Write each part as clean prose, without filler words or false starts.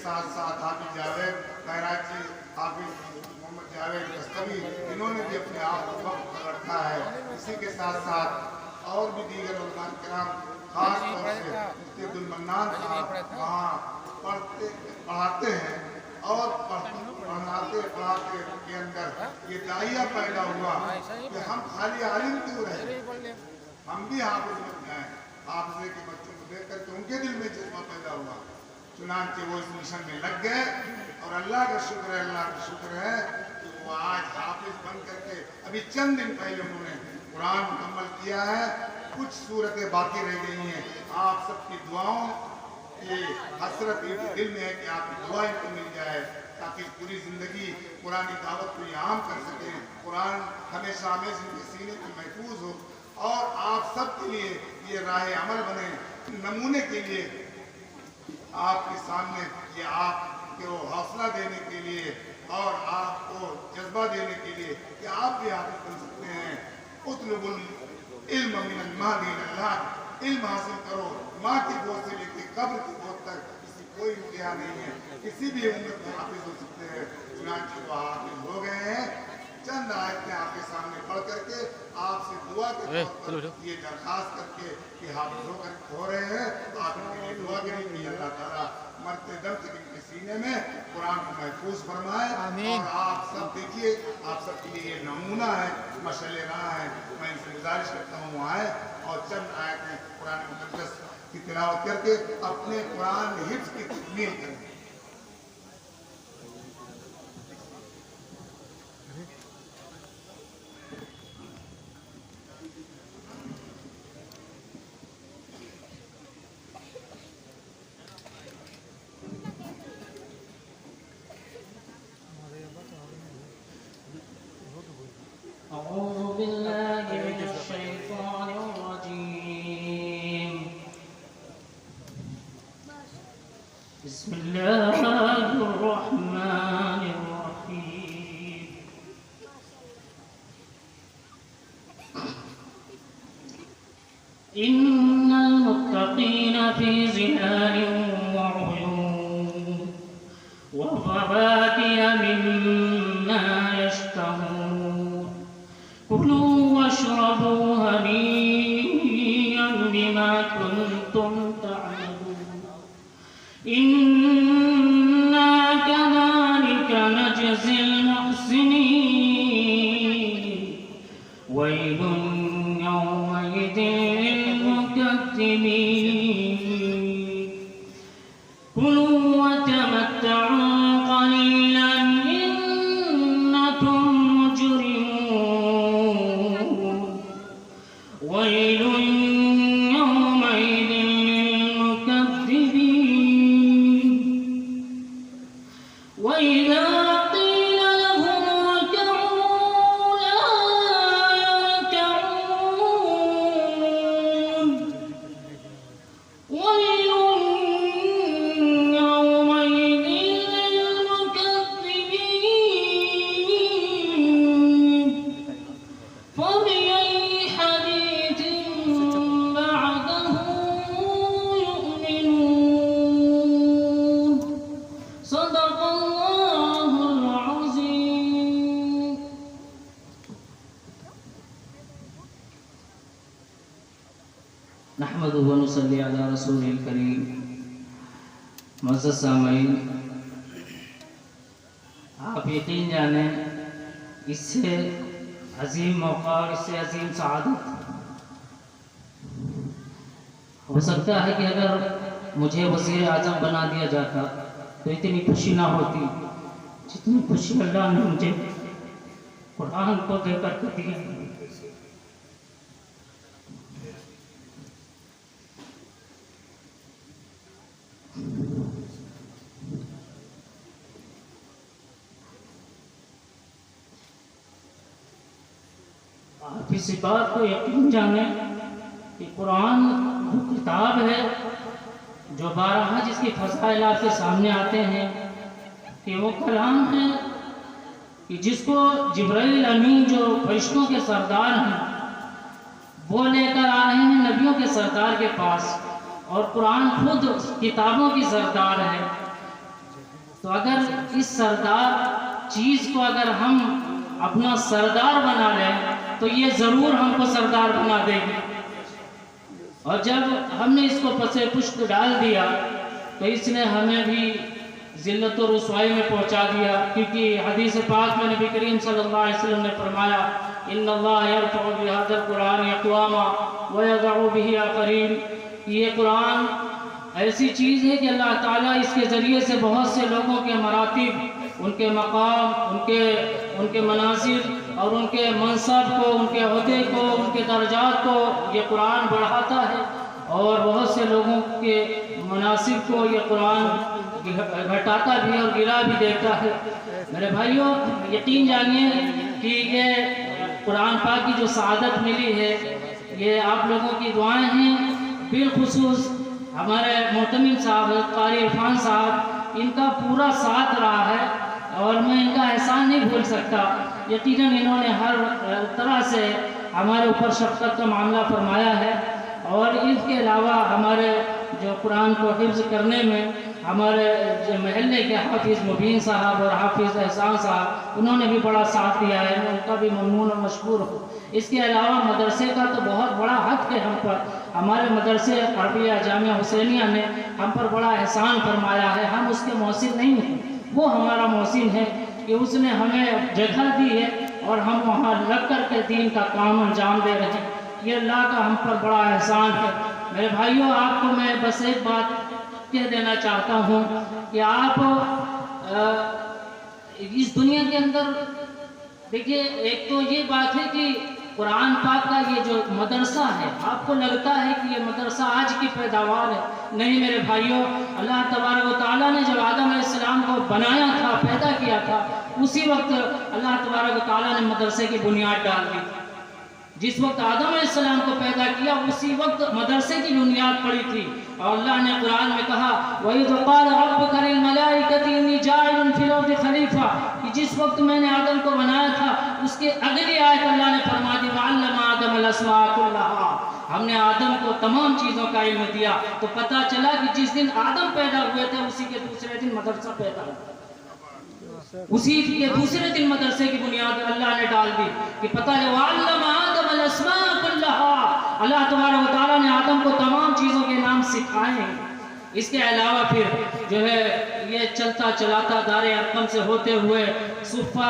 ساتھ ساتھ حافظ جاوید خیراچی، حافظ محمد جاوید دستوی، انہوں نے بھی اپنے آپ کو وقت پر رکھا ہے۔ اسی کے ساتھ ساتھ اور بھی دیگر علماء کرام، خاص طور سے مفتی عبدالمنان صاحب وہاں پڑھاتے ہیں اور پڑھاتے کے اندر یہ داعیہ پیدا ہوا کہ ہم خالی عالم کیوں رہے، ہم بھی حافظ بن جائیں۔ حافظے کے بچوں کو دیکھ کر کے ان کے دل میں جذبہ پیدا ہوا، چنانچہ وہ اس مشن میں لگ گئے، اور اللہ کا شکر ہے کہ وہ آج حافظ بن کر کے ابھی چند دن پہلے انہوں نے قرآن مکمل کیا ہے۔ کچھ صورتیں باقی رہ گئی ہیں، آپ سب کی دعاؤں کی حسرت ان کے دل میں ہے کہ آپ کی دعا ان کو مل جائے تاکہ پوری زندگی قرآنی دعوت کو یہ عام کر سکیں، قرآن ہمیشہ ہمیشہ ان کے سینے میں محفوظ ہو، اور آپ سب کے لیے یہ راہ عمل بنے، نمونے کے لیے آپ کے سامنے یہ آپ کو حوصلہ دینے کے لیے اور آپ کو جذبہ دینے کے لیے کہ آپ بھی حافظ بن سکتے ہیں۔ اطلب العلم من المہد الی اللحد، علم حاصل کرو، ماں کی گود سے لے کے قبر کی گود تک، کسی کوئی انتہا نہیں ہے، کسی بھی امت میں حافظ ہو سکتے ہیں۔ چنانچہ وہ حافظ ہو گئے ہیں۔ چند آیتیں آپ کے سامنے پڑھ کر کے آپ سے دعا کے طور پر یہ درخواست کر کے کہ حافظ ہو رہے ہیں، آپ ان کے لیے دعا کریں کہ اللہ تعالیٰ مرتے دم تک ان کے سینے میں قرآن کو محفوظ فرمائے۔ اور آپ سب دیکھیے، آپ سب کے لیے یہ نمونہ ہے، مشعل راہ ہے۔ میں ان سے گزارش کرتا ہوں وہ آئے اور چند آیتیں قرآن مقدس کی تلاوت کر کے اپنے قرآن حفظ کی تکمیل کریں۔ أعوذ بالله من الشيطان الرجيم. بسم الله الرحمن الرحيم. إن المتقين في ظلال وعيون وفواكه مما يشتهون، كلوا واشربوا هنيئا بما كنتم تعملون، إنا كذلك نجزي المحسنين، ويل يومئذ للمكذبين، كلوا وتمتعوا قليلا إنكم مجرمون، ويل يومئذ للمكذبين. وإذا قيل لهم اركعوا لا يركعون، ويل يومئذ للمكذبين. فبأي حديث بعده يؤمنون. صدق الله العظيم. نحمد ونصلي على رسول الكريم. معزز سامعین، آپ یقین جانیں اس سے عظیم موقع اور اس سے عظیم سعادت ہو سکتا ہے کہ اگر مجھے وزیر اعظم بنا دیا جاتا تو اتنی خوشی نہ ہوتی جتنی خوشی اللہ نے مجھے قرآن کو دے کر کے دی. آپ اسی بات کو یقین جانیں کہ قرآن وہ کتاب ہے جو بارہا جس کی فضائل آپ کے سامنے آتے ہیں کہ وہ کلام ہے کہ جس کو جبرائیل امین جو فرشتوں کے سردار ہیں وہ لے کر آ رہے ہیں نبیوں کے سردار کے پاس، اور قرآن خود کتابوں کی سردار ہے. تو اگر اس سردار چیز کو اگر ہم اپنا سردار بنا لیں تو یہ ضرور ہم کو سردار بنا دے گی. اور جب ہم نے اس کو پس پشت ڈال دیا تو اس نے ہمیں بھی ذلت و رسوائی میں پہنچا دیا. کیونکہ حدیث پاک میں نبی کریم صلی اللہ علیہ وسلم نے فرمایا ان اللہ یرفع بہذا القرآن اقواما ویضع بہ آخرین. یہ قرآن ایسی چیز ہے کہ اللہ تعالیٰ اس کے ذریعے سے بہت سے لوگوں کے مراتب، ان کے مقام، ان کے مناظر اور ان کے منصب کو، ان کے عہدے کو، ان کے درجات کو یہ قرآن بڑھاتا ہے، اور بہت سے لوگوں کے مناسب کو یہ قرآن گھٹاتا بھی اور گرا بھی دیتا ہے. میرے بھائیوں، یقین جانیے کہ یہ قرآن پاک کی جو سعادت ملی ہے یہ آپ لوگوں کی دعائیں ہیں. بالخصوص ہمارے محتمم صاحب قاری عرفان صاحب، ان کا پورا ساتھ رہا ہے اور میں ان کا احسان نہیں بھول سکتا. یقیناً انہوں نے ہر طرح سے ہمارے اوپر شفقت کا معاملہ فرمایا ہے، اور اس کے علاوہ ہمارے جو قرآن کو حفظ کرنے میں ہمارے جو محلے کے حافظ مبین صاحب اور حافظ احسان صاحب، انہوں نے بھی بڑا ساتھ دیا ہے. میں ان کا بھی ممنون اور مشکور ہوں. اس کے علاوہ مدرسے کا تو بہت بڑا حق ہے ہم پر. ہمارے مدرسے عربیہ جامعہ حسینیہ نے ہم پر بڑا احسان فرمایا ہے. ہم اس کے محسن نہیں ہیں، وہ ہمارا محسن ہے کہ اس نے ہمیں جگہ دی ہے اور ہم وہاں لگ کر کے دین کا کام انجام دے رہے ہیں. یہ اللہ کا ہم پر بڑا احسان ہے. میرے بھائیوں، آپ کو میں بس ایک بات کہہ دینا چاہتا ہوں کہ آپ اس دنیا کے اندر دیکھیے، ایک تو یہ بات ہے کہ قرآن پاک کا یہ جو مدرسہ ہے، آپ کو لگتا ہے کہ یہ مدرسہ آج کی پیداوار ہے. نہیں میرے بھائیوں، اللہ تبارک و تعالیٰ نے جب آدم علیہ السلام کو بنایا تھا، پیدا کیا تھا، اسی وقت اللہ تبارک و تعالیٰ نے مدرسے کی بنیاد ڈال دی. جس وقت آدم علیہ السلام کو پیدا کیا اسی وقت مدرسے کی بنیاد پڑی تھی. اور اللہ نے قرآن میں کہا وَإِذْ قَالَ رَبُّكَ لِلْمَلَائِكَةِ إِنِّي جَاعِلٌ فِي الْأَرْضِ خَلِيفَةً، کہ جس وقت میں نے آدم کو بنایا تھا اس کے اگلی آیت اللہ نے فرما دی وَعَلَّمَ آدَمَ الْأَسْمَاءَ كُلَّهَا، ہم نے آدم کو تمام چیزوں کا علم دیا. تو پتہ چلا کہ جس دن آدم پیدا ہوئے تھے اسی کے دوسرے دن مدرسہ پیدا ہوا. اسی کے دوسرے دن مدرسے کی بنیاد اللہ نے ڈال دی کہ پتہ ہے وَعَلَّمَ آدَمَ الْأَسْمَاءَ كُلَّهَا، اللہ تبارک و تعالیٰ نے آدم کو تمام چیزوں کے نام سکھائے ہیں. اس کے علاوہ پھر جو ہے یہ چلتا چلاتا دار ارقم سے ہوتے ہوئے صفہ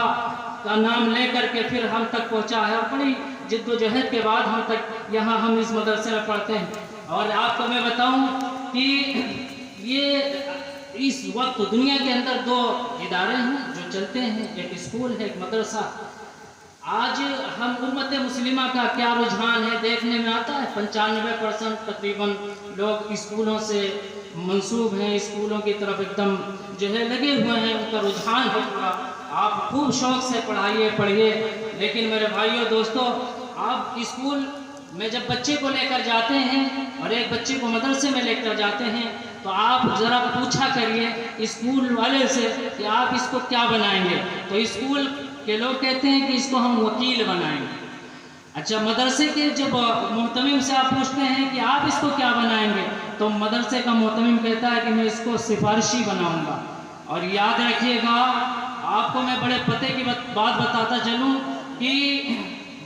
کا نام لے کر کے پھر ہم تک پہنچا ہے. اور بڑی جد و جہد کے بعد ہم تک یہاں ہم اس مدرسے میں پڑھتے ہیں. اور آپ کو میں بتاؤں کہ یہ اس وقت دنیا کے اندر دو ادارے ہیں جو چلتے ہیں، ایک اسکول ہے، ایک مدرسہ. آج ہم امت مسلمہ کا کیا رجحان ہے دیکھنے میں آتا ہے. 95% تقریباً لوگ اسکولوں سے منسوب ہیں، اسکولوں کی طرف ایک دم جو ہے لگے ہوئے ہیں، ان کا رجحان ہے پورا. آپ خوب شوق سے پڑھیے. لیکن میرے بھائیوں دوستوں، آپ اسکول میں جب بچے کو لے کر جاتے ہیں اور ایک بچے کو مدرسے میں لے کر جاتے ہیں تو آپ ذرا پوچھا کریے اسکول والے سے کہ آپ اس کو کیا بنائیں گے. تو اسکول کے لوگ کہتے ہیں کہ اس کو ہم وکیل بنائیں گے. اچھا، مدرسے کے جب محتمم سے آپ پوچھتے ہیں کہ آپ اس کو کیا بنائیں گے تو مدرسے کا محتمم کہتا ہے کہ میں اس کو سفارشی بناؤں گا. اور یاد رکھیے گا، آپ کو میں بڑے پتے کی بات بتاتا چلوں کہ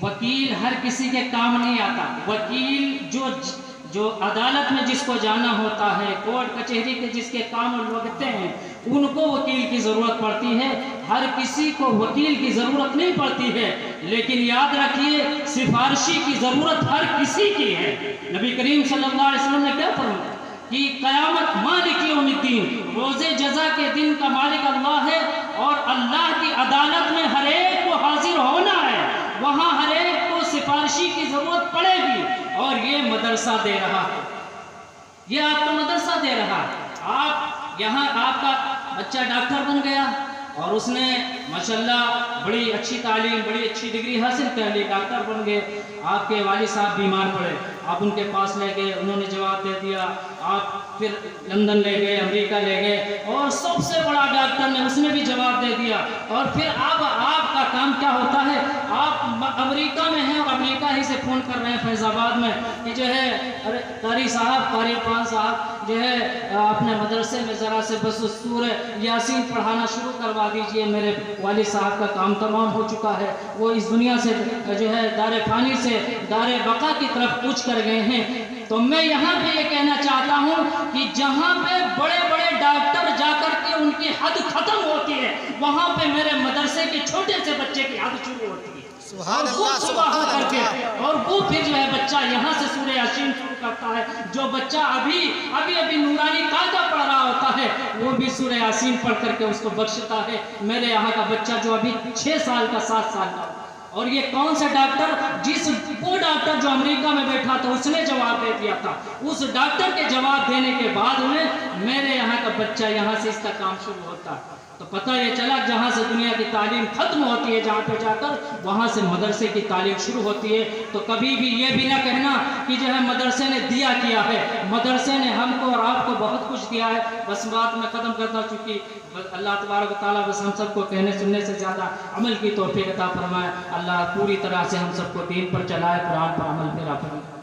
وکیل ہر کسی کے کام نہیں آتا. وکیل جو عدالت میں جس کو جانا ہوتا ہے، کورٹ کچہری کے جس کے کام لگتے ہیں، ان کو وکیل کی ضرورت پڑتی ہے. ہر کسی کو وکیل کی ضرورت نہیں پڑتی ہے. لیکن یاد رکھیے، سفارشی کی ضرورت ہر کسی کی ہے. نبی کریم صلی اللہ علیہ وسلم نے کیا فرمایا کہ قیامت مالک یوم الدین، روز جزا کے دن کا مالک اللہ ہے، اور اللہ کی عدالت میں ہر ایک کو حاضر ہونا ہے. وہاں ہر ایک کو سفارشی کی ضرورت پڑے گی. اور یہ مدرسہ دے رہا ہے، یہ آپ کو مدرسہ دے رہا ہے. آپ یہاں آپ کا بچہ ڈاکٹر بن گیا اور اس نے ماشاءاللہ بڑی اچھی تعلیم، بڑی اچھی ڈگری حاصل کر لی، ڈاکٹر بن گئے. آپ کے والد صاحب بیمار پڑے، آپ ان کے پاس لے گئے، انہوں نے جواب دے دیا. آپ پھر لندن لے گئے، امریکہ لے گئے، اور سب سے بڑا ڈاکٹر نے اس نے بھی جواب دے دیا. اور پھر اب آپ کا کام کیا ہوتا ہے؟ آپ امریکہ میں ہیں اور امریکہ ہی سے فون کر رہے ہیں فیض آباد میں کہ جو ہے ارے قاری صاحب، قاری عرفان صاحب جو ہے اپنے مدرسے میں ذرا سے بس سورہ یاسین پڑھانا شروع کروا دیجئے، میرے والد صاحب کا کام تمام ہو چکا ہے، وہ اس دنیا سے جو ہے دار فانی سے دار بقا کی طرف کوچ کر گئے ہیں. تو میں یہاں پہ یہ کہنا چاہتا ہوں کہ جہاں پہ بڑے بڑے ڈاکٹر جا کر کے ان کی حد ختم ہوتی ہے، وہاں پہ میرے مدرسے کے چھوٹے سے بچے کی حد شروع ہوتی ہے. سبحان اللہ، سبحان اللہ. اور وہ پھر جو ہے بچہ یہاں سے سورہ یاسین شروع کرتا ہے. جو بچہ ابھی نورانی قاعدہ پڑھ رہا ہوتا ہے وہ بھی سورہ یاسین پڑھ کر کے اس کو بخشتا ہے. میرے یہاں کا بچہ جو ابھی 6 سال کا 7 سال کا، اور یہ کون سا ڈاکٹر؟ وہ ڈاکٹر جو امریکہ میں بیٹھا تھا اس نے جواب دے دیا تھا. اس ڈاکٹر کے جواب دینے کے بعد میرے یہاں کا بچہ یہاں سے اس کا کام شروع ہوتا ہے. تو پتہ یہ چلا جہاں سے دنیا کی تعلیم ختم ہوتی ہے جہاں پہ جا کر وہاں سے مدرسے کی تعلیم شروع ہوتی ہے. تو کبھی بھی یہ بھی نہ کہنا کہ جو ہے مدرسے نے دیا کیا ہے. مدرسے نے ہم کو اور آپ کو بہت کچھ دیا ہے. بس بات میں ختم کرتا چکی. اللہ تبارک و تعالیٰ بس ہم سب کو کہنے سننے سے زیادہ عمل کی توفیق عطا فرمائے. اللہ پوری طرح سے ہم سب کو دین پر چلائے، قرآن پر عمل پیرا فرمائے.